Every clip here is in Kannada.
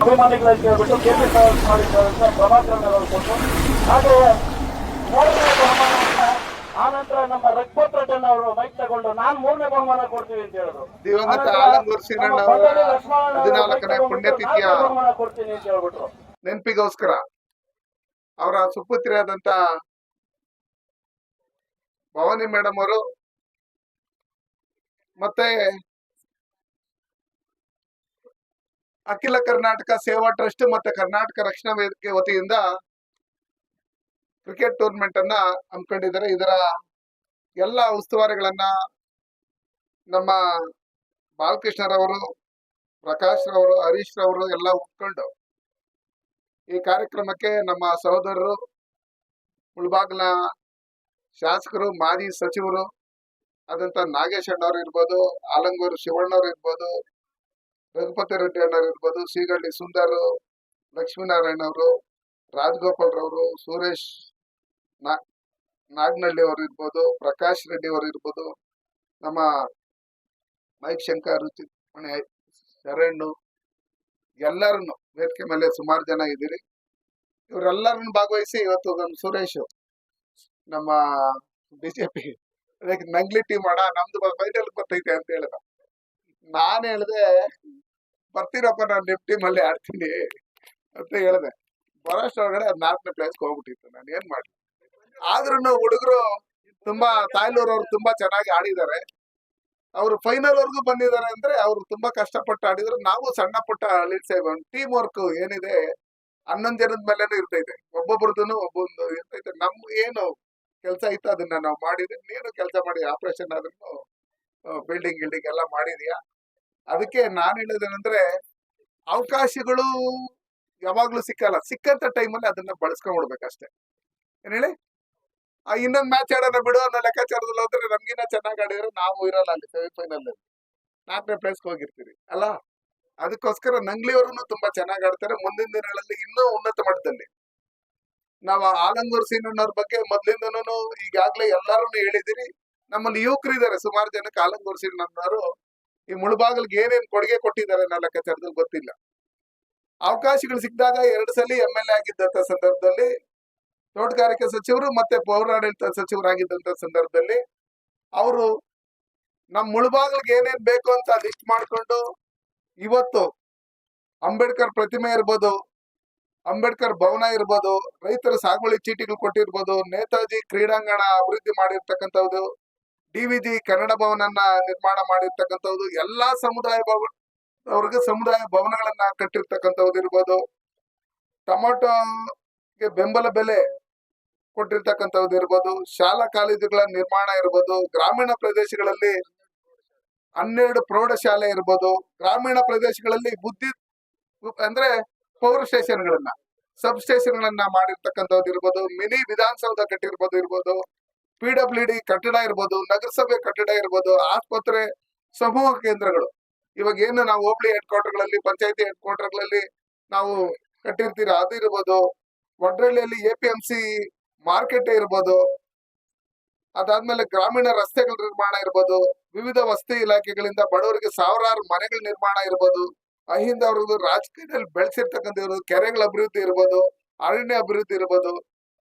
ಅಭಿಮಾನಿಗಳಿಗೆ ಕೇಳ್ಬಿಟ್ಟು ಕೆಪಿ ಮಾಡಿದಂತ ಪ್ರಭಾಕರನ್ ಕೊಟ್ಟು ಹಾಗೆ ಮೂರನೇ ಬಹುಮಾನವನ್ನ ಆನಂತರ ನಮ್ಮ ರಘುಪತ್ ರೆಡ್ಡಿ ಅವರು ಮೈಕ್ ತಗೊಂಡು ನಾನ್ ಮೂರನೇ ಬಹುಮಾನ ಕೊಡ್ತೀವಿ ಅಂತ ಹೇಳಿದ್ರು. ದಿವಂಗತ ಆಲಂಗೂರ್ ಸೀನಣ್ಣ ಅವರ 14ನೇ ಪುಣ್ಯತಿಥಿಯ ಬಹುಮಾನ ಕೊಡ್ತೀನಿ ಅಂತ ಹೇಳ್ಬಿಟ್ರು. ನೆನಪಿಗೋಸ್ಕರ ಅವರ ಸುಪುತ್ರಿಯಾದಂತ ಭವಾನಿ ಮೇಡಮ್ ಅವರು ಮತ್ತೆ ಅಖಿಲ ಕರ್ನಾಟಕ ಸೇವಾ ಟ್ರಸ್ಟ್ ಮತ್ತೆ ಕರ್ನಾಟಕ ರಕ್ಷಣಾ ವೇದಿಕೆ ವತಿಯಿಂದ ಕ್ರಿಕೆಟ್ ಟೂರ್ನಮೆಂಟ್ ಅನ್ನ ಹಮ್ಮಿಕೊಂಡಿದ್ದಾರೆ. ಇದರ ಎಲ್ಲ ಉಸ್ತುವಾರಿಗಳನ್ನ ನಮ್ಮ ಬಾಲಕೃಷ್ಣರವರು, ಪ್ರಕಾಶ್ ರವರು, ಹರೀಶ್ ರವರು ಎಲ್ಲ ಒಪ್ಕೊಂಡು ಈ ಕಾರ್ಯಕ್ರಮಕ್ಕೆ ನಮ್ಮ ಸಹೋದರರು, ಮುಳಬಾಗಿಲ ಶಾಸಕರು, ಮಾಜಿ ಸಚಿವರು ಆದಂತ ನಾಗೇಶ್ ಅಣ್ಣವ್ರು ಇರ್ಬೋದು, ಆಲಂಗೂರು ಶಿವಣ್ಣವ್ರು ಇರ್ಬೋದು, ರಘುಪತಿ ರೆಡ್ಡಿ ಅಣ್ಣವ್ರು ಇರ್ಬೋದು, ಶ್ರೀಗಳ್ಳಿ ಸುಂದರ್, ಲಕ್ಷ್ಮೀನಾರಾಯಣ ಅವರು, ರಾಜಗೋಪಾಲ್ ರವರು, ಸುರೇಶ್ ನಾಗನಹಳ್ಳಿ ಅವರು ಇರ್ಬೋದು, ಪ್ರಕಾಶ್ ರೆಡ್ಡಿ ಅವರು ಇರ್ಬೋದು, ನಮ್ಮ ಮೈಕ್ ಶಂಕರ್, ಚಿಕ್ಕಮಣಿ ಶರಣು, ಎಲ್ಲರನ್ನು ವೇದಿಕೆ ಮೇಲೆ ಸುಮಾರು ಜನ ಇದ್ದೀರಿ. ಇವರೆಲ್ಲರನ್ನು ಭಾಗವಹಿಸಿ ಇವತ್ತು ನಮ್ಮ ಸುರೇಶ್ ನಮ್ಮ ಬಿಜೆಪಿ ನಂಗ್ಲಿ ಟೀಮ್ ಮಾಡ ನಮ್ದು ಫೈನಲ್ ಬರ್ತೈತೆ ಅಂತ ಹೇಳ್ದ. ನಾನ್ ಹೇಳ್ದೆ ಬರ್ತೀರಪ್ಪ, ನಾನು ನಿಮ್ ಟೀಮ್ ಅಲ್ಲಿ ಆಡ್ತೀನಿ ಅಂತ ಹೇಳ್ದೆ. ಬರೋಷ್ಟೊಳಗಡೆ 4ನೇ ಪ್ಲೇಸ್ಗೆ ಹೋಗ್ಬಿಟ್ಟಿತ್ತು. ನಾನು ಏನ್ ಮಾಡ್ಲಿ. ಆದ್ರೂ ಹುಡುಗರು ತುಂಬಾ ತಾಯ್ಲೂರ್ ಅವ್ರು ತುಂಬಾ ಚೆನ್ನಾಗಿ ಆಡಿದ್ದಾರೆ. ಅವರು ಫೈನಲ್ ವರ್ಗೂ ಬಂದಿದ್ದಾರೆ ಅಂದ್ರೆ ಅವ್ರು ತುಂಬಾ ಕಷ್ಟಪಟ್ಟು ಆಡಿದ್ರು. ನಾವು ಸಣ್ಣ ಪುಟ್ಟ ಹಳ್ಳಿ ಸೇವೆ ಟೀಮ್ ವರ್ಕ್ ಏನಿದೆ 11 ಜನದ ಮೇಲೆನೂ ಇರ್ತೈತೆ. ಒಬ್ಬೊಬ್ರದ್ದು ಒಬ್ಬೊಂದು ಇರ್ತೈತೆ. ನಮ್ ಏನು ಕೆಲಸ ಇತ್ತು ಅದನ್ನ ನಾವು ಮಾಡಿದ್ವಿ. ನೀನು ಕೆಲಸ ಮಾಡಿ ಆಪರೇಷನ್ ಆದ್ರೂ ಬಿಲ್ಡಿಂಗ್ ಗಿಲ್ಡಿಂಗ್ ಎಲ್ಲ ಮಾಡಿದ್ಯಾ. ಅದಕ್ಕೆ ನಾನ್ ಹೇಳೋದೇನಂದ್ರೆ ಅವಕಾಶಗಳು ಯಾವಾಗ್ಲೂ ಸಿಕ್ಕಲ್ಲ. ಸಿಕ್ಕಂತ ಟೈಮಲ್ಲಿ ಅದನ್ನ ಬಳಸ್ಕೊಂಡ್ಬಿಡ್ಬೇಕಷ್ಟೇ. ಏನ್ ಹೇಳಿ, ಇನ್ನೊಂದ್ ಮ್ಯಾಚ್ ಆಡೋಣ ಬಿಡು ಅನ್ನೋ ಲೆಕ್ಕಾಚಾರದಲ್ಲಿ ಹೋದ್ರೆ ನಮ್ಗಿನ್ನ ಚೆನ್ನಾಗಿ ಆಡಿದ್ರೆ ನಾವು ಇರಲ್ಲ ಅಲ್ಲಿ ಸೆಮಿಫೈನಲ್ 4ನೇ ಪ್ಲೇಸ್ಗೆ ಹೋಗಿರ್ತೀವಿ ಅಲ್ಲ. ಅದಕ್ಕೋಸ್ಕರ ನಂಗ್ಲಿಯವರು ತುಂಬಾ ಚೆನ್ನಾಗಿ ಆಡ್ತಾರೆ. ಮುಂದಿನ ದಿನಗಳಲ್ಲಿ ಇನ್ನೂ ಉನ್ನತ ಮಟ್ಟದಲ್ಲಿ ನಾವು ಆಲಂಗೂರ್ ಸೀನಣ್ಣವ್ರ ಬಗ್ಗೆ ಮೊದ್ಲಿಂದನೂ ಈಗಾಗ್ಲೇ ಎಲ್ಲಾರನ್ನು ಹೇಳಿದಿರಿ. ನಮ್ಮಲ್ಲಿ ಯುವಕರು ಇದಾರೆ ಸುಮಾರು ಜನಕ್ಕೆ. ಆಲಂಗೂರ್ ಸೀನಣ್ಣವರು ಈ ಮುಳಬಾಗಿಲಿಗೆ ಏನೇನ್ ಕೊಡುಗೆ ಕೊಟ್ಟಿದ್ದಾರೆ ಅನ್ನೋ ಲೆಕ್ಕಾಚಾರದಲ್ಲಿ ಗೊತ್ತಿಲ್ಲ. ಅವಕಾಶಗಳು ಸಿಕ್ಕಿದಾಗ 2 ಸಲ MLA ಆಗಿದ್ದಂತ ಸಂದರ್ಭದಲ್ಲಿ, ತೋಟಗಾರಿಕೆ ಸಚಿವರು ಮತ್ತೆ ಪೌರಾಡಳಿತ ಸಚಿವರಾಗಿದ್ದಂತ ಸಂದರ್ಭದಲ್ಲಿ ಅವರು ನಮ್ ಮುಳಬಾಗಿಲಿಗೆ ಏನೇನ್ ಬೇಕು ಅಂತ ಲಿಸ್ಟ್ ಮಾಡ್ಕೊಂಡು ಇವತ್ತು ಅಂಬೇಡ್ಕರ್ ಪ್ರತಿಮೆ ಇರ್ಬೋದು, ಅಂಬೇಡ್ಕರ್ ಭವನ ಇರ್ಬೋದು, ರೈತರ ಸಾಗುವಳಿ ಚೀಟಿಗಳು ಕೊಟ್ಟಿರ್ಬೋದು, ನೇತಾಜಿ ಕ್ರೀಡಾಂಗಣ ಅಭಿವೃದ್ಧಿ ಮಾಡಿರ್ತಕ್ಕಂಥದ್ದು, DVG ಕನ್ನಡ ಭವನನ್ನ ನಿರ್ಮಾಣ ಮಾಡಿರ್ತಕ್ಕಂಥದ್ದು, ಎಲ್ಲಾ ಅವ್ರಿಗೆ ಸಮುದಾಯ ಭವನಗಳನ್ನ ಕಟ್ಟಿರ್ತಕ್ಕಂಥದ್ದು ಇರ್ಬೋದು, ಟೊಮೊಟೊಗೆ ಬೆಂಬಲ ಬೆಲೆ ಕೊಟ್ಟಿರ್ತಕ್ಕಂಥದ್ದು ಇರ್ಬೋದು, ಶಾಲಾ ಕಾಲೇಜುಗಳ ನಿರ್ಮಾಣ ಇರ್ಬೋದು, ಗ್ರಾಮೀಣ ಪ್ರದೇಶಗಳಲ್ಲಿ 12 ಪ್ರೌಢಶಾಲೆ ಇರ್ಬೋದು, ಗ್ರಾಮೀಣ ಪ್ರದೇಶಗಳಲ್ಲಿ ಅಂದ್ರೆ ಪವರ್ ಸ್ಟೇಷನ್ಗಳನ್ನ, ಸಬ್ ಸ್ಟೇಷನ್ಗಳನ್ನ ಮಾಡಿರ್ತಕ್ಕಂಥದ್ದು ಇರ್ಬೋದು, ಮಿನಿ ವಿಧಾನಸೌಧ ಕಟ್ಟಿರ್ಬೋದು, PWD ಕಟ್ಟಡ ಇರ್ಬೋದು, ನಗರಸಭೆ ಕಟ್ಟಡ ಇರ್ಬೋದು, ಆಸ್ಪತ್ರೆ, ಸಮೂಹ ಕೇಂದ್ರಗಳು. ಇವಾಗ ಏನು ನಾವು ಹೋಬಳಿ ಹೆಡ್ ಕ್ವಾರ್ಟರ್ಗಳಲ್ಲಿ, ಪಂಚಾಯತಿ ಹೆಡ್ ಕ್ವಾರ್ಟರ್ಗಳಲ್ಲಿ ನಾವು ಕಟ್ಟಿರ್ತೀರ ಅದು ಇರ್ಬೋದು, ವಡ್ರಳ್ಳಿಯಲ್ಲಿ APMC ಮಾರ್ಕೆಟ್ ಇರ್ಬೋದು, ಅದಾದ್ಮೇಲೆ ಗ್ರಾಮೀಣ ರಸ್ತೆಗಳ ನಿರ್ಮಾಣ ಇರ್ಬೋದು, ವಿವಿಧ ವಸತಿ ಇಲಾಖೆಗಳಿಂದ ಬಡವರಿಗೆ ಸಾವಿರಾರು ಮನೆಗಳ ನಿರ್ಮಾಣ ಇರ್ಬೋದು, ಅಹಿಂದ ಅವ್ರದ್ದು ರಾಜಕೀಯದಲ್ಲಿ ಬೆಳೆಸಿರ್ತಕ್ಕಂಥ ಕೆರೆಗಳ ಅಭಿವೃದ್ಧಿ ಇರ್ಬೋದು, ಅರಣ್ಯ ಅಭಿವೃದ್ಧಿ ಇರ್ಬೋದು,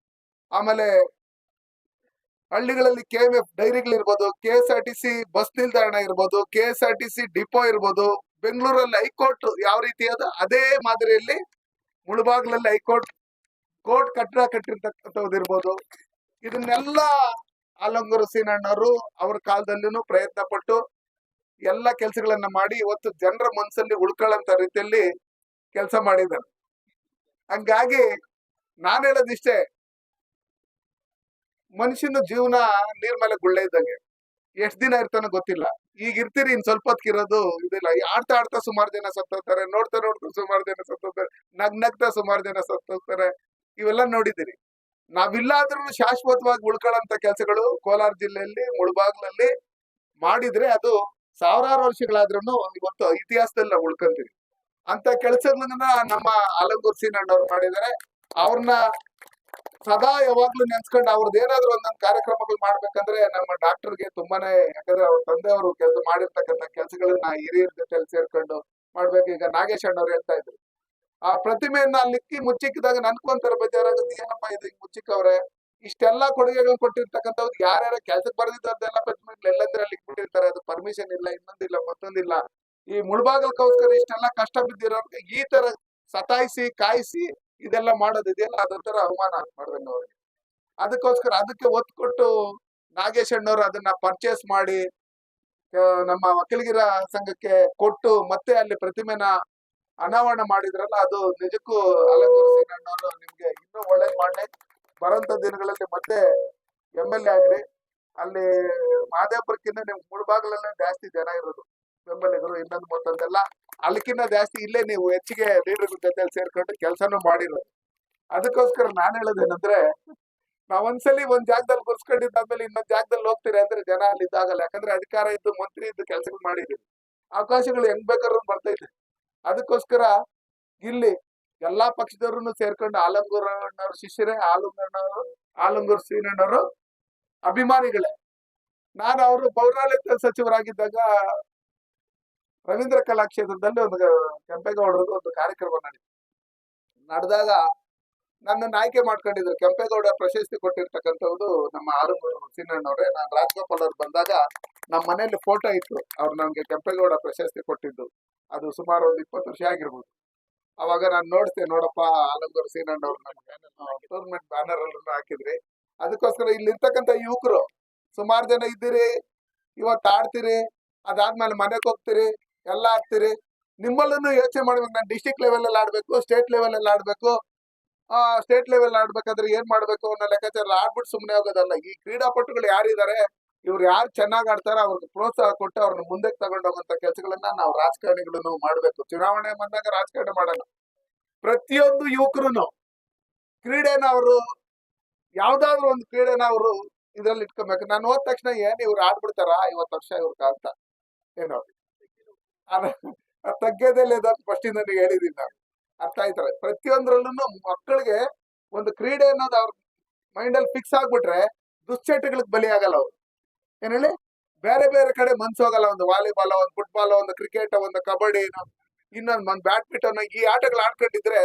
ಆಮೇಲೆ ಹಳ್ಳಿಗಳಲ್ಲಿ KMF ಡೈರಿಗಳಿರ್ಬೋದು, KSRTC ಬಸ್ ನಿಲ್ದಾಣ ಇರ್ಬೋದು, KSRTC ಡಿಪೋ ಇರ್ಬೋದು, ಬೆಂಗಳೂರಲ್ಲಿ ಹೈಕೋರ್ಟ್ ಯಾವ ರೀತಿಯಾದ ಅದೇ ಮಾದರಿಯಲ್ಲಿ ಮುಳಬಾಗಿಲಲ್ಲಿ ಹೈಕೋರ್ಟ್ ಕಟ್ಟಡ ಕಟ್ಟಿರ್ತಕ್ಕಂಥದ್ದು ಇರ್ಬೋದು. ಇದನ್ನೆಲ್ಲ ಆಲಂಗೂರು ಸೀನಣ್ಣವರು ಅವ್ರ ಕಾಲದಲ್ಲೂ ಪ್ರಯತ್ನ ಪಟ್ಟು ಎಲ್ಲ ಕೆಲಸಗಳನ್ನ ಮಾಡಿ ಇವತ್ತು ಜನರ ಮನಸ್ಸಲ್ಲಿ ಉಳ್ಕೊಳ್ಳಂತ ರೀತಿಯಲ್ಲಿ ಕೆಲಸ ಮಾಡಿದ್ದಾರೆ. ಹಂಗಾಗಿ ನಾನ್ ಹೇಳೋದಿಷ್ಟೇ, ಮನುಷ್ಯನ ಜೀವನ ನೀರ್ ಮೇಲೆ ಗುಳ್ಳೆ ಇದ್ದಂಗೆ. ಎಷ್ಟ್ ದಿನ ಇರ್ತಾನೋ ಗೊತ್ತಿಲ್ಲ. ಈಗ ಇರ್ತೀರಿ, ಇನ್ ಸ್ವಲ್ಪ ಹೊತ್ತಿರೋದು ಇದಿಲ್ಲ. ಆಡ್ತಾ ಆಡ್ತಾ ಸುಮಾರು ಜನ ಸತ್ತೋಗ್ತಾರೆ, ನೋಡ್ತಾ ನೋಡ್ತಾ ಸುಮಾರು ಜನ ಸತ್ತೋಗ್ತಾರೆ, ನಗ್ನಗ್ತಾ ಸುಮಾರು ಜನ ಸತ್ತೋಗ್ತಾರೆ. ಇವೆಲ್ಲ ನೋಡಿದ್ದೀರಿ. ನಾವಿಲ್ಲಾದ್ರೂ ಶಾಶ್ವತವಾಗಿ ಉಳ್ಕೊಳ್ಳಂತ ಕೆಲಸಗಳು ಕೋಲಾರ ಜಿಲ್ಲೆಯಲ್ಲಿ ಮುಳಬಾಗಿಲಲ್ಲಿ ಮಾಡಿದ್ರೆ ಅದು ಸಾವಿರಾರು ವರ್ಷಗಳಾದ್ರೂ ಇವತ್ತು ಇತಿಹಾಸದಲ್ಲಿ ನಾವು ಉಳ್ಕೊಂತೀವಿ. ಅಂತ ಕೆಲಸಗಳನ್ನ ನಮ್ಮ ಆಲಂಗೂರ್ ಸೀನಣ್ಣವ್ರು ಮಾಡಿದ್ದಾರೆ. ಅವ್ರನ್ನ ಸದಾ ಯಾವಾಗ್ಲೂ ನೆನ್ಸ್ಕೊಂಡು ಅವ್ರದ್ದು ಏನಾದ್ರು ಒಂದೊಂದು ಕಾರ್ಯಕ್ರಮಗಳು ಮಾಡ್ಬೇಕಂದ್ರೆ ನಮ್ಮ ಡಾಕ್ಟರ್ಗೆ ತುಂಬಾನೇ, ಯಾಕಂದ್ರೆ ಅವ್ರ ತಂದೆಯವರು ಕೆಲಸ ಮಾಡಿರ್ತಕ್ಕಂಥ ಕೆಲಸಗಳನ್ನ ಹಿರಿಯರ ಜೊತೆ ಸೇರ್ಕೊಂಡು ಮಾಡ್ಬೇಕು. ಈಗ ನಾಗೇಶ್ ಅಣ್ಣವ್ರು ಹೇಳ್ತಾ ಇದ್ರು, ಆ ಪ್ರತಿಮೆಯನ್ನ ಲಿಕ್ಕಿ ಮುಚ್ಚಿಕ್ಕಿದಾಗ ನನ್ಕೊಂತರ ಬೇಜಾರಾಗುತ್ತೆ, ಏನಪ್ಪಾ ಇದು ಹಿಂಗ್ ಮುಚ್ಚಿಕ್ಕವ್ರೆ, ಇಷ್ಟೆಲ್ಲಾ ಕೊಡುಗೆಗಳು ಕೊಟ್ಟಿರ್ತಕ್ಕಂಥವ್ರು ಯಾರ್ಯಾರ ಕೆಲ್ಸಕ್ಕೆ ಬರೆದಿದ್ದೆಲ್ಲ ಪ್ರತಿಮೆಗಳು ಎಲ್ಲಂದ್ರೆ ಬಿಟ್ಟಿರ್ತಾರೆ, ಅದು ಪರ್ಮಿಷನ್ ಇಲ್ಲ, ಇನ್ನೊಂದಿಲ್ಲ ಮತ್ತೊಂದಿಲ್ಲ. ಈ ಮುಳ್ಬಾಗಲ್ಕೋಸ್ಕರ ಇಷ್ಟೆಲ್ಲ ಕಷ್ಟ ಬಿದ್ದಿರೋರ್ಗೆ ಈ ತರ ಸತಾಯಿಸಿ ಕಾಯಿಸಿ ಇದೆಲ್ಲ ಮಾಡೋದಿದೆಯಲ್ಲ, ಅದೊಂಥರ ಅವಮಾನ ಮಾಡ್ದಂಗ ಅವ್ರಿಗೆ. ಅದಕ್ಕೋಸ್ಕರ ಅದಕ್ಕೆ ಒತ್ತು ಕೊಟ್ಟು ನಾಗೇಶ್ ಅಣ್ಣವ್ರು ಅದನ್ನ ಪರ್ಚೇಸ್ ಮಾಡಿ ನಮ್ಮ ಒಕ್ಕಲಿಗರ ಸಂಘಕ್ಕೆ ಕೊಟ್ಟು ಮತ್ತೆ ಅಲ್ಲಿ ಪ್ರತಿಮೆನ ಅನಾವರಣ ಮಾಡಿದ್ರಲ್ಲ, ಅದು ನಿಜಕ್ಕೂ ಅಲಂಗೂರು ಸೀನಣ್ಣವರು ನಿಮ್ಗೆ ಇನ್ನೂ ಒಳ್ಳೇದ್ ಮಾಡ್ಲಿ. ಬರೋಂತ ದಿನಗಳಲ್ಲಿ ಮತ್ತೆ MLA ಆಗ್ರಿ. ಅಲ್ಲಿ ಮಹದೇವಪುರಕ್ಕಿಂತ ನಿಮ್ ಮುಳ್ಬಾಗಲಲ್ಲೇ ಜಾಸ್ತಿ ಜನ ಇರೋದು ಬೆಂಬಲಿಗರು, ಇನ್ನೊಂದು ಮತ್ತೊಂದೆಲ್ಲ ಅಲ್ಲಿಕ್ಕಿಂತ ಜಾಸ್ತಿ ಇಲ್ಲೇ ನೀವು ಹೆಚ್ಚಿಗೆ ಲೀಡರ್ ಜೊತೆ ಸೇರ್ಕೊಂಡು ಕೆಲಸನೂ ಮಾಡಿರೋದು. ಅದಕ್ಕೋಸ್ಕರ ನಾನ್ ಹೇಳೋದೇನಂದ್ರೆ, ನಾವೊಂದ್ಸಲಿ ಒಂದ್ ಜಾಗದಲ್ಲಿ ಗುರ್ಸ್ಕೊಂಡಿದ್ದಾದ್ಮೇಲೆ ಇನ್ನೊಂದ್ ಜಾಗದಲ್ಲಿ ಹೋಗ್ತೀರಿ ಅಂದ್ರೆ ಜನ ಅಲ್ಲಿ ಇದ್ದಾಗಲ್ಲ. ಯಾಕಂದ್ರೆ ಅಧಿಕಾರ ಇದ್ದು ಮಂತ್ರಿ ಇದ್ದು ಕೆಲಸಗಳು ಮಾಡಿದೀವಿ, ಅವಕಾಶಗಳು ಹೆಂಗ್ ಬೇಕಾದ್ರೂ ಬರ್ತೈತೆ. ಅದಕ್ಕೋಸ್ಕರ ಇಲ್ಲಿ ಎಲ್ಲಾ ಪಕ್ಷದವ್ರನ್ನು ಸೇರ್ಕೊಂಡು ಆಲಂಗೂರು ಅಣ್ಣವ್ರ ಶಿಷ್ಯರೇ, ಆಲಂಗೂರು ಸೀನಣ್ಣವರು ಅಭಿಮಾನಿಗಳೇ. ನಾನು ಅವರು ಪೌರಾಡಳಿತ ಸಚಿವರಾಗಿದ್ದಾಗ ರವೀಂದ್ರ ಕಲಾಕ್ಷೇತ್ರದಲ್ಲಿ ಒಂದು ಕೆಂಪೇಗೌಡರದ್ದು ಒಂದು ಕಾರ್ಯಕ್ರಮ ನಡೆದಾಗ ನನ್ನನ್ನು ಆಯ್ಕೆ ಮಾಡ್ಕೊಂಡಿದ್ರು. ಕೆಂಪೇಗೌಡ ಪ್ರಶಸ್ತಿ ಕೊಟ್ಟಿರ್ತಕ್ಕಂಥದ್ದು ನಮ್ಮ ಆಲಂಗೂರು ಸೀನಣ್ಣವ್ರೆ. ನಾನು ರಾಜಗೋಪಾಲ್ ಅವ್ರು ಬಂದಾಗ ನಮ್ಮ ಮನೆಯಲ್ಲಿ ಫೋಟೋ ಇತ್ತು, ಅವ್ರು ನಮ್ಗೆ ಕೆಂಪೇಗೌಡ ಪ್ರಶಸ್ತಿ ಕೊಟ್ಟಿದ್ದು. ಅದು ಸುಮಾರು ಒಂದು 20 ವರ್ಷ ಆಗಿರ್ಬೋದು. ಅವಾಗ ನಾನು ನೋಡ್ತೇನೆ, ನೋಡಪ್ಪ ಆಲಂಗೂರು ಸೀನಣ್ಣವ್ರು ನಮ್ಗೆ ಟೂರ್ನಮೆಂಟ್ ಬ್ಯಾನರ್ ಅಲ್ಲೂ ಹಾಕಿದ್ರಿ. ಅದಕ್ಕೋಸ್ಕರ ಇಲ್ಲಿ ಇರ್ತಕ್ಕಂಥ ಯುವಕರು ಸುಮಾರು ಜನ ಇದ್ದೀರಿ, ಇವತ್ತು ಆಡ್ತೀರಿ, ಅದಾದ್ಮೇಲೆ ಮನೆಗೆ ಹೋಗ್ತೀರಿ, ಎಲ್ಲ ಆಗ್ತೀರಿ. ನಿಮ್ಮಲ್ಲೂ ಯೋಚನೆ ಮಾಡ್ಬೇಕು, ನಾನು ಡಿಸ್ಟಿಕ್ ಲೆವೆಲ್ ಅಲ್ಲಿ ಆಡ್ಬೇಕು, ಸ್ಟೇಟ್ ಲೆವೆಲ್ ಅಲ್ಲಿ ಆಡ್ಬೇಕು. ಸ್ಟೇಟ್ ಲೆವೆಲ್ ಆಡ್ಬೇಕಾದ್ರೆ ಏನ್ ಮಾಡ್ಬೇಕು ಅನ್ನೋ ಲೆಕ್ಕಾಚಾರ ಆಡ್ಬಿಟ್ಟು ಸುಮ್ಮನೆ ಹೋಗೋದಲ್ಲ. ಈ ಕ್ರೀಡಾಪಟುಗಳು ಯಾರಿದ್ದಾರೆ, ಇವ್ರು ಯಾರು ಚೆನ್ನಾಗ್ ಆಡ್ತಾರ ಅವ್ರಿಗೆ ಪ್ರೋತ್ಸಾಹ ಕೊಟ್ಟು ಅವ್ರನ್ನ ಮುಂದೆ ತಗೊಂಡೋಗಂತ ಕೆಲಸಗಳನ್ನ ನಾವು ರಾಜಕಾರಣಿಗಳನ್ನು ಮಾಡ್ಬೇಕು. ಚುನಾವಣೆ ಬಂದಾಗ ರಾಜಕಾರಣ ಮಾಡಲ್ಲ. ಪ್ರತಿಯೊಂದು ಯುವಕರು ಕ್ರೀಡೆನ ಅವರು ಯಾವ್ದಾದ್ರು ಒಂದು ಕ್ರೀಡೆನ ಅವರು ಇದ್ರಲ್ಲಿ ಇಟ್ಕೊಬೇಕು. ನಾನು ಹೋದ ತಕ್ಷಣ ಏನ್ ಇವ್ರು ಆಡ್ಬಿಡ್ತಾರ 50 ವರ್ಷ ಇವ್ರ ಅಂತ ಏನೋ ತಗ್ಗದಲ್ಲಿ ಫಸ್ಟ್ ನನಗೆ ಹೇಳಿದೀನಿ ನಾನು. ಅರ್ಥ ಆಯ್ತಾರೆ. ಪ್ರತಿಯೊಂದ್ರಲ್ಲೂ ಮಕ್ಕಳಿಗೆ ಒಂದು ಕ್ರೀಡೆ ಅನ್ನೋದು ಅವ್ರ ಮೈಂಡ್ ಅಲ್ಲಿ ಫಿಕ್ಸ್ ಆಗ್ಬಿಟ್ರೆ ದುಶ್ಚಟಗಳಿಗೆ ಬಲಿ ಆಗಲ್ಲ ಅವ್ರು. ಏನ್ ಹೇಳಿ, ಬೇರೆ ಬೇರೆ ಕಡೆ ಮನ್ಸೋಗಲ್ಲ. ಒಂದು ವಾಲಿಬಾಲ್, ಒಂದು ಫುಟ್ಬಾಲ್, ಒಂದು ಕ್ರಿಕೆಟ್, ಒಂದು ಕಬಡ್ಡಿ, ಇನ್ನೊಂದು ಒಂದು ಬ್ಯಾಡ್ಮಿಂಟನ್, ಈ ಆಟಗಳು ಆಡ್ಕೊಂಡಿದ್ರೆ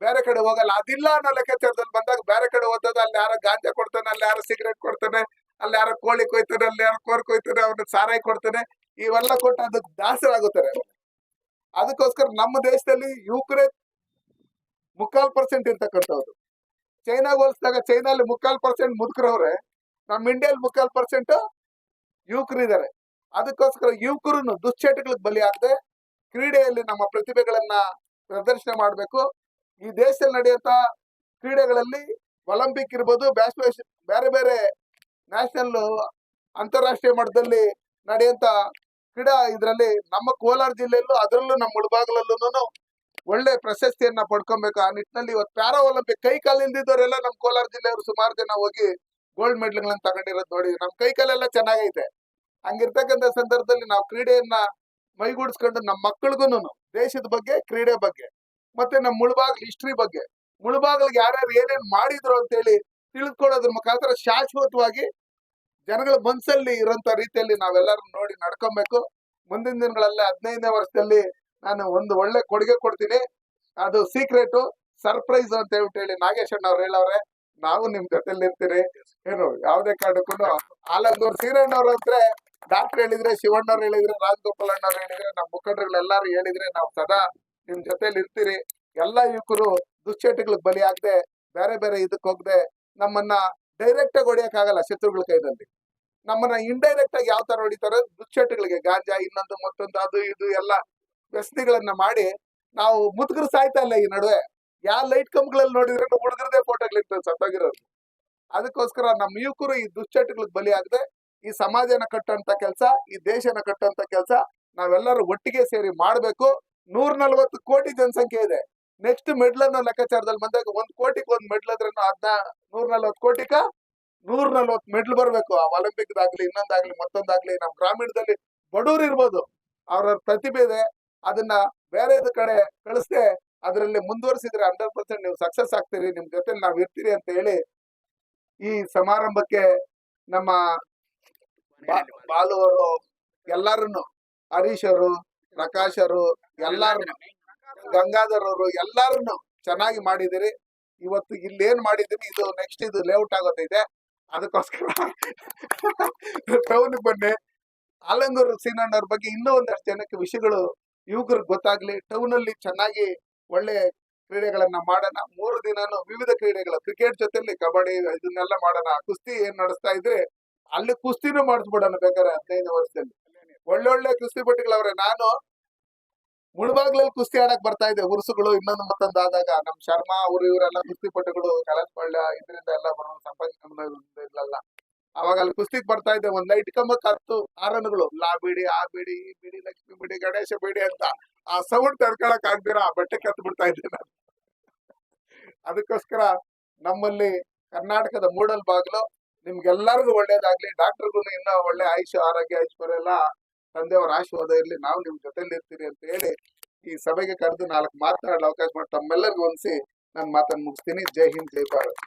ಬೇರೆ ಕಡೆ ಹೋಗಲ್ಲ. ಅದಿಲ್ಲ ಅನ್ನೋ ಲೆಕ್ಕಾಚಾರದಲ್ಲಿ ಬಂದಾಗ ಬೇರೆ ಕಡೆ ಹೋದಾಗ ಅಲ್ಲಿ ಯಾರೋ ಗಾಂಜಾ ಕೊಡ್ತಾನೆ, ಅಲ್ಲಿ ಯಾರೋ ಸಿಗರೇಟ್ ಕೊಡ್ತಾನೆ, ಅಲ್ಲಿ ಯಾರೋ ಕೋಳಿ ಕೊಯ್ತಾನೆ, ಅಲ್ಲಿ ಯಾರೋ ಕೋರ್ ಕೊಯ್ತಾನೆ, ಅವ್ನ ಸಾರಾಯಿ ಕೊಡ್ತಾನೆ, ಇವೆಲ್ಲ ಕೊಟ್ಟು ಅದಕ್ಕೆ ದಾಸರಾಗುತ್ತಾರೆ. ಅದಕ್ಕೋಸ್ಕರ ನಮ್ಮ ದೇಶದಲ್ಲಿ ಯುವಕರೇ 3/4% ಇರ್ತಕ್ಕಂಥವ್ರು. ಚೈನಾಗ ಹೋಲಿಸಿದಾಗ ಚೈನಲ್ಲಿ 3/4% ಮುದುಕರವ್ರೆ, ನಮ್ಮ ಇಂಡಿಯಲ್ಲಿ 3/4% ಯುವಕರು ಇದ್ದಾರೆ. ಅದಕ್ಕೋಸ್ಕರ ಯುವಕರು ದುಶ್ಚಟಗಳಿಗೆ ಬಲಿ ಆಗದೆ ಕ್ರೀಡೆಯಲ್ಲಿ ನಮ್ಮ ಪ್ರತಿಭೆಗಳನ್ನ ಪ್ರದರ್ಶನ ಮಾಡಬೇಕು. ಈ ದೇಶದಲ್ಲಿ ನಡೆಯುತ್ತ ಕ್ರೀಡೆಗಳಲ್ಲಿ ಒಲಿಂಪಿಕ್ ಇರ್ಬೋದು, ಬೇರೆ ಬೇರೆ ನ್ಯಾಷನಲ್ ಅಂತಾರಾಷ್ಟ್ರೀಯ ಮಟ್ಟದಲ್ಲಿ ನಡೆಯುವಂತ ಕ್ರೀಡಾ ಇದ್ರಲ್ಲಿ ನಮ್ಮ ಕೋಲಾರ ಜಿಲ್ಲೆಯಲ್ಲೂ ಅದರಲ್ಲೂ ನಮ್ಮ ಮುಳಬಾಗಲಲ್ಲೂ ಒಳ್ಳೆ ಪ್ರಶಸ್ತಿಯನ್ನ ಪಡ್ಕೊಬೇಕು. ಆ ನಿಟ್ಟಿನಲ್ಲಿ ಇವತ್ತು ಪ್ಯಾರಾ ಒಲಿಂಪಿಕ್ ಕೈ ಕಾಲು ಇಲ್ದಿದ್ದವರೆಲ್ಲ ನಮ್ಮ ಕೋಲಾರ ಜಿಲ್ಲೆಯವರು ಸುಮಾರು ಜನ ಹೋಗಿ ಗೋಲ್ಡ್ ಮೆಡಲ್ಗಳನ್ನ ತಗೊಂಡಿರೋದು ನೋಡಿ. ನಮ್ಮ ಕೈ ಕಾಲೆಲ್ಲ ಚೆನ್ನಾಗೈತೆ. ಹಂಗಿರ್ತಕ್ಕಂಥ ಸಂದರ್ಭದಲ್ಲಿ ನಾವು ಕ್ರೀಡೆಯನ್ನ ಮೈಗೂಡಿಸ್ಕೊಂಡು ನಮ್ಮ ಮಕ್ಕಳಿಗೂ ದೇಶದ ಬಗ್ಗೆ, ಕ್ರೀಡೆ ಬಗ್ಗೆ, ಮತ್ತೆ ನಮ್ಮ ಮುಳಬಾಗಿಲು ಹಿಸ್ಟ್ರಿ ಬಗ್ಗೆ, ಮುಳಬಾಗಿಲಿಗೆ ಯಾರ್ಯಾರು ಏನೇನ್ ಮಾಡಿದ್ರು ಅಂತ ಹೇಳಿ ತಿಳಿದುಕೊಳ್ಳೋದ್ರ ಮುಖಾಂತರ ಶಾಶ್ವತವಾಗಿ ಜನಗಳ ಮನಸ್ಸಲ್ಲಿ ಇರುವಂತ ರೀತಿಯಲ್ಲಿ ನಾವೆಲ್ಲರೂ ನೋಡಿ ನಡ್ಕೊಬೇಕು. ಮುಂದಿನ ದಿನಗಳಲ್ಲಿ 15ನೇ ವರ್ಷದಲ್ಲಿ ನಾನು ಒಂದು ಒಳ್ಳೆ ಕೊಡುಗೆ ಕೊಡ್ತೀನಿ. ಅದು ಸೀಕ್ರೆಟ್ ಸರ್ಪ್ರೈಸ್ ಅಂತ ಹೇಳ್ಬಿಟ್ಟು ನಾಗೇಶ್ ಅಣ್ಣ ಅವ್ರು ಹೇಳವ್ರೆ. ನಾವು ನಿಮ್ ಜೊತೆಲಿ ಇರ್ತೀರಿ. ಏನು ಯಾವ್ದೇ ಕಾರಣಕ್ಕೂ ಆಲಂಗೂರು ಸೀನಣ್ಣವ್ರು ಅಂದ್ರೆ ಡಾಕ್ಟರ್ ಹೇಳಿದ್ರೆ, ಶಿವಣ್ಣವ್ರು ಹೇಳಿದ್ರೆ, ರಾಜಗೋಪಾಲ್ ಅಣ್ಣವ್ರು ಹೇಳಿದ್ರೆ, ನಮ್ಮ ಮುಖಂಡರುಗಳೆಲ್ಲಾರು ಹೇಳಿದ್ರೆ ನಾವು ಸದಾ ನಿಮ್ ಜೊತೆಲಿ ಇರ್ತೀರಿ. ಎಲ್ಲಾ ಯುವಕರು ದುಶ್ಚಟಗಳಿಗೆ ಬಲಿ ಆಗದೆ, ಬೇರೆ ಬೇರೆ ಇದಕ್ಕೆ ಹೋಗದೆ, ನಮ್ಮನ್ನ ಡೈರೆಕ್ಟ್ ಆಗಿ ಹೊಡಿಯಕ್ಕಾಗಲ್ಲ ಶತ್ರುಗಳ ಕೈದಲ್ಲಿ. ನಮ್ಮನ್ನ ಇಂಡೈರೆಕ್ಟ್ ಆಗಿ ಯಾವ ತರ ಹೊಡಿತಾರೆ, ದುಶ್ಚಟಗಳಿಗೆ ಗಾಂಜಾ, ಇನ್ನೊಂದು ಮತ್ತೊಂದು, ಅದು ಇದು ಎಲ್ಲ ವ್ಯಸನಿಗಳನ್ನ ಮಾಡಿ ನಾವು ಮುದುಕರು ಸಾಯ್ತಾ ಇಲ್ಲ. ಈ ನಡುವೆ ಯಾವ ಲೈಟ್ ಕಂಬಗಳಲ್ಲಿ ನೋಡಿದ್ರೆ ಹುಡುಗರದೇ ಫೋಟೋಗಳಿರ್ತದೆ ಸತ್ತೋಗಿರೋದು. ಅದಕ್ಕೋಸ್ಕರ ನಮ್ಮ ಯುವಕರು ಈ ದುಶ್ಚಟಗಳಿಗೆ ಬಲಿ ಆಗದೆ ಈ ಸಮಾಜನ ಕಟ್ಟಂತ ಕೆಲಸ, ಈ ದೇಶನ ಕಟ್ಟಂತ ಕೆಲಸ ನಾವೆಲ್ಲರೂ ಒಟ್ಟಿಗೆ ಸೇರಿ ಮಾಡ್ಬೇಕು. 140 ಕೋಟಿ ಜನಸಂಖ್ಯೆ ಇದೆ. ನೆಕ್ಸ್ಟ್ ಮೆಡ್ಲ್ ಅನ್ನೋ ಲೆಕ್ಕಾಚಾರದಲ್ಲಿ ಬಂದಾಗ 1 ಕೋಟಿಗೆ 1 ಮೆಡ್ಲ್ ಆದ್ರೆ 140 ಕೋಟಿಗ 140 ಮೆಡ್ಲ್ ಬರ್ಬೇಕು. ಆ ಒಲಿಂಪಿಕ್ ದಾಗ್ಲಿ, ಇನ್ನೊಂದಾಗ್ಲಿ, ಮತ್ತೊಂದಾಗ್ಲಿ. ನಮ್ಮ ಗ್ರಾಮೀಣದಲ್ಲಿ ಬಡವ್ರು ಇರ್ಬೋದು, ಅವ್ರ ಪ್ರತಿಭೆ ಇದೆ, ಅದನ್ನ ಬೇರೆ ಕಡೆ ಕಳಿಸ್ದೆ ಅದರಲ್ಲಿ ಮುಂದುವರಿಸಿದ್ರೆ 100% ನೀವು ಸಕ್ಸಸ್ ಆಗ್ತೀರಿ, ನಿಮ್ ಜೊತೆ ನಾವ್ ಇರ್ತೀರಿ ಅಂತ ಹೇಳಿ ಈ ಸಮಾರಂಭಕ್ಕೆ ನಮ್ಮ ಬಾಲು ಅವರು ಎಲ್ಲಾರನ್ನು, ಹರೀಶ್ ಅವರು, ಪ್ರಕಾಶ್ ಅವರು, ಎಲ್ಲಾರನ್ನು, ಗಂಗಾಧರ್ ಅವರು ಎಲ್ಲಾರನ್ನು ಚೆನ್ನಾಗಿ ಮಾಡಿದಿರಿ. ಇವತ್ತು ಇಲ್ಲಿ ಏನ್ ಮಾಡಿದೀನಿ ಇದು ನೆಕ್ಸ್ಟ್ ಇದು ಲೇಔಟ್ ಆಗೋತೈತೆ, ಅದಕ್ಕೋಸ್ಕರ ಟೌನ್ ಬನ್ನಿ. ಆಲಂಗೂರು ಸೀನಣ್ಣವ್ರ ಬಗ್ಗೆ ಇನ್ನೂ ಒಂದಷ್ಟು ಜನಕ್ಕೆ ವಿಷಯಗಳು ಯುವಕರಿಗೆ ಗೊತ್ತಾಗ್ಲಿ. ಟೌನ್ ಅಲ್ಲಿ ಚೆನ್ನಾಗಿ ಒಳ್ಳೆ ಕ್ರೀಡೆಗಳನ್ನ ಮಾಡೋಣ. 3 ದಿನಾನು ವಿವಿಧ ಕ್ರೀಡೆಗಳು, ಕ್ರಿಕೆಟ್ ಜೊತೆಲಿ ಕಬಡ್ಡಿ ಇದನ್ನೆಲ್ಲ ಮಾಡೋಣ. ಕುಸ್ತಿ ಏನ್ ನಡೆಸ್ತಾ ಇದ್ರೆ ಅಲ್ಲಿ ಕುಸ್ತಿನೂ ಮಾಡಿಸ್ಬಿಡೋಣ ಬೇಕಾದ್ರೆ 15 ವರ್ಷದಲ್ಲಿ. ಒಳ್ಳೊಳ್ಳೆ ಕುಸ್ತಿ ಪಟ್ಟಿಗಳವ್ರೆ. ನಾನು ಮುಳಬಾಗ್ಲಲ್ಲಿ ಕುಸ್ತಿ ಆಡಕ್ ಬರ್ತಾ ಇದ್ದೆ, ಉರ್ಸುಗಳು ಇನ್ನೊಂದು ಮತ್ತೊಂದು ಆದಾಗ. ನಮ್ ಶರ್ಮಾ ಅವರು ಇವರೆಲ್ಲ ಕುಸ್ತಿ ಪಟ್ಟಿಗಳು ಕಳಸ್ಪಳ್ಳ ಇದರಿಂದ ಎಲ್ಲ ಬರೋದು ಸಂಪಾದಿಲ್ಲ. ಅವಾಗ ಅಲ್ಲಿ ಕುಸ್ತಿಗ್ ಬರ್ತಾ ಇದ್ದೆ. ಒಂದ್ ಲೈಟ್ ಕಂಬಕ್ 10 ಆರನ್ಗಳು, ಲಾ ಬಿಡಿ, ಆ ಬಿಡಿ, ಈ ಬಿಡಿ, ಲಕ್ಷ್ಮಿ ಬಿಡಿ, ಗಣೇಶ ಬಿಡಿ ಅಂತ ಆ ಸೌಂಡ್ ತಡ್ಕೊಳಕ್ ಆಗ್ದಿರಾ ಬಟ್ಟೆ ಕತ್ತು ಬಿಡ್ತಾ ಇದ್ದೆ ನಾನು. ಅದಕ್ಕೋಸ್ಕರ ನಮ್ಮಲ್ಲಿ ಕರ್ನಾಟಕದ ಮೂಡಲ್ ಬಾಗ್ಲು ನಿಮ್ಗೆಲ್ಲರಿಗೂ ಒಳ್ಳೇದಾಗ್ಲಿ. ಡಾಕ್ಟರ್ಗೂ ಇನ್ನೂ ಒಳ್ಳೆ ಆಯುಷ್ ಆರೋಗ್ಯ ಐಶ್ವರ್ಯ ಎಲ್ಲ ತಂದೆಯವರ ಆಶೀರ್ವಾದ ಇರ್ಲಿ. ನಾವು ನಿಮ್ ಜೊತೆಲಿ ಇರ್ತೀರಿ ಅಂತ ಹೇಳಿ ಈ ಸಭೆಗೆ ಕರೆದು 4 ಮಾತನಾಡಲು ಅವಕಾಶ ಮಾಡಿ ತಮ್ಮೆಲ್ಲರಿಗೂ ಹೊಂದಿಸಿ ನನ್ನ ಮಾತನ್ನು ಮುಗಿಸ್ತೀನಿ. ಜೈ ಹಿಂದ್, ಜೈ ಭಾರತ್.